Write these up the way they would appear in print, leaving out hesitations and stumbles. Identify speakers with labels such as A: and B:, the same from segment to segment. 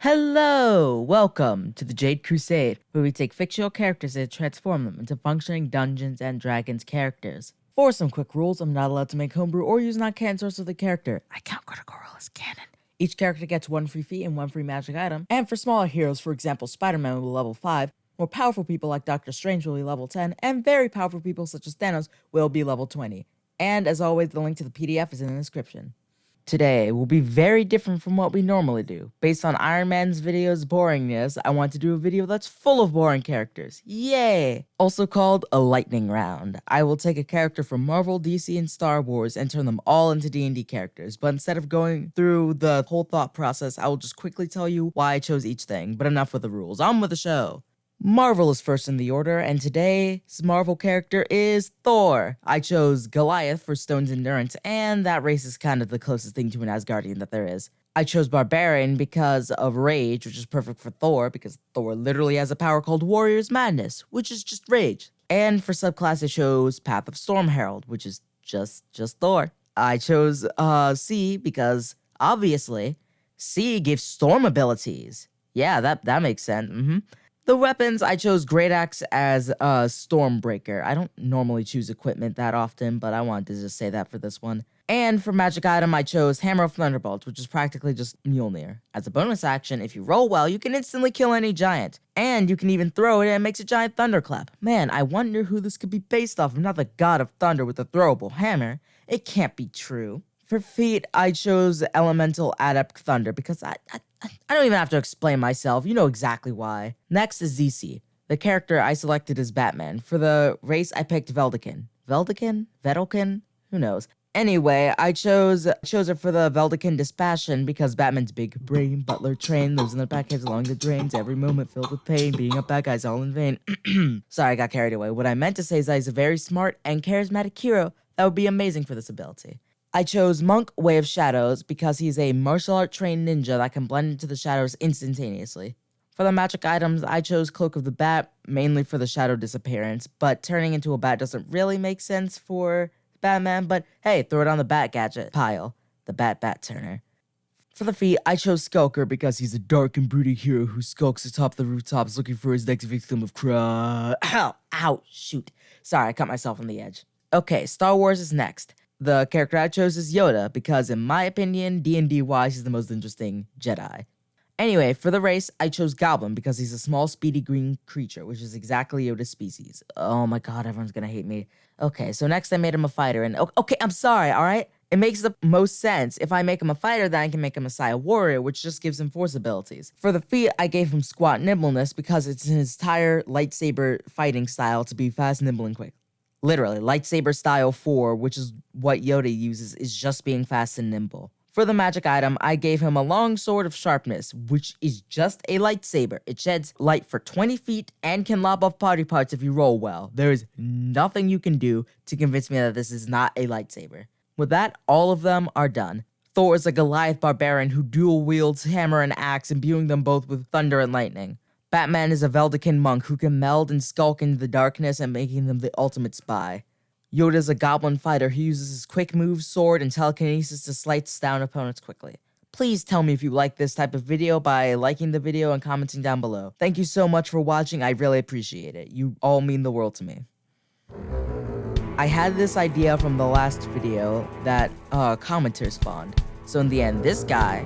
A: Hello! Welcome to the Jade Crusade, where we take fictional characters and transform them into functioning Dungeons and Dragons characters. For some quick rules, I'm not allowed to make homebrew or use non-canon source of the character. I count Critical Role as canon. Each character gets 1 free feat and 1 free magic item, and for smaller heroes, for example Spider-Man will be level 5, more powerful people like Doctor Strange will be level 10, and very powerful people such as Thanos will be level 20. And as always, the link to the PDF is in the description. Today will be very different from what we normally do. Based on Iron Man's video's boringness, I want to do a video that's full of boring characters. Yay! Also called a lightning round. I will take a character from Marvel, DC, and Star Wars and turn them all into D&D characters, but instead of going through the whole thought process, I will just quickly tell you why I chose each thing. But enough with the rules, on with the show. Marvel is first in the order, and today's Marvel character is Thor. I chose Goliath for Stone's Endurance, and that race is kind of the closest thing to an Asgardian that there is. I chose Barbarian because of Rage, which is perfect for Thor, because Thor literally has a power called Warrior's Madness, which is just Rage. And for subclass, I chose Path of Storm Herald, which is just Thor. I chose C because, obviously, C gives Storm abilities. Yeah, that makes sense, The weapons, I chose Great Axe as a Stormbreaker. I don't normally choose equipment that often, but I wanted to just say that for this one. And for magic item, I chose Hammer of Thunderbolts, which is practically just Mjolnir. As a bonus action, if you roll well, you can instantly kill any giant. And you can even throw it and it makes a giant thunderclap. Man, I wonder who this could be based off of, not the god of thunder with a throwable hammer. It can't be true. For feat, I chose Elemental Adept Thunder because I don't even have to explain myself. You know exactly why. Next is ZC. The character I selected is Batman. For the race, I picked Veldekin. Vedelkin? Who knows? Anyway, I chose it for the Veldekin Dispassion because Batman's big brain, butler train, lives in the back caves along the drains, every moment filled with pain, being a bad guy's all in vain. Sorry, I got carried away. What I meant to say is that he's a very smart and charismatic hero that would be amazing for this ability. I chose Monk Way of Shadows because he's a martial art trained ninja that can blend into the shadows instantaneously. For the magic items, I chose Cloak of the Bat, mainly for the shadow disappearance, but turning into a bat doesn't really make sense for Batman, but hey, throw it on the Bat gadget pile, the Bat Turner. For the feat, I chose Skulker because he's a dark and brooding hero who skulks atop the rooftops looking for his next victim of crime. Ow, shoot. Sorry, I cut myself on the edge. Okay, Star Wars is next. The character I chose is Yoda because, in my opinion, D&D-wise, he's the most interesting Jedi. Anyway, for the race, I chose Goblin because he's a small, speedy green creature, which is exactly Yoda's species. Oh my god, everyone's gonna hate me. Okay, so next I made him a fighter, and okay, I'm sorry, alright? It makes the most sense. If I make him a fighter, then I can make him a Messiah warrior, which just gives him force abilities. For the feat, I gave him Squat Nimbleness because it's his entire lightsaber fighting style to be fast, nimble, and quick. Literally, lightsaber style 4, which is what Yoda uses, is just being fast and nimble. For the magic item, I gave him a long sword of sharpness, which is just a lightsaber. It sheds light for 20 feet and can lob off body parts if you roll well. There is nothing you can do to convince me that this is not a lightsaber. With that, all of them are done. Thor is a Goliath barbarian who dual wields hammer and axe, imbuing them both with thunder and lightning. Batman is a Veldekin monk who can meld and skulk into the darkness and making them the ultimate spy. Yoda is a goblin fighter who uses his quick moves, sword, and telekinesis to slice down opponents quickly. Please tell me if you like this type of video by liking the video and commenting down below. Thank you so much for watching, I really appreciate it. You all mean the world to me. I had this idea from the last video that commenters spawned. So in the end, this guy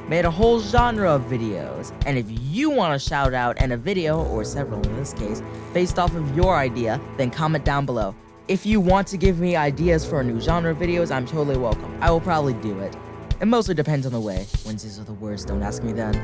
A: made a whole genre of videos, and if you want a shout out and a video, or several in this case, based off of your idea, then comment down below. If you want to give me ideas for new genre videos, I'm totally welcome. I will probably do it. It mostly depends on the way. Wednesdays are the worst, don't ask me then.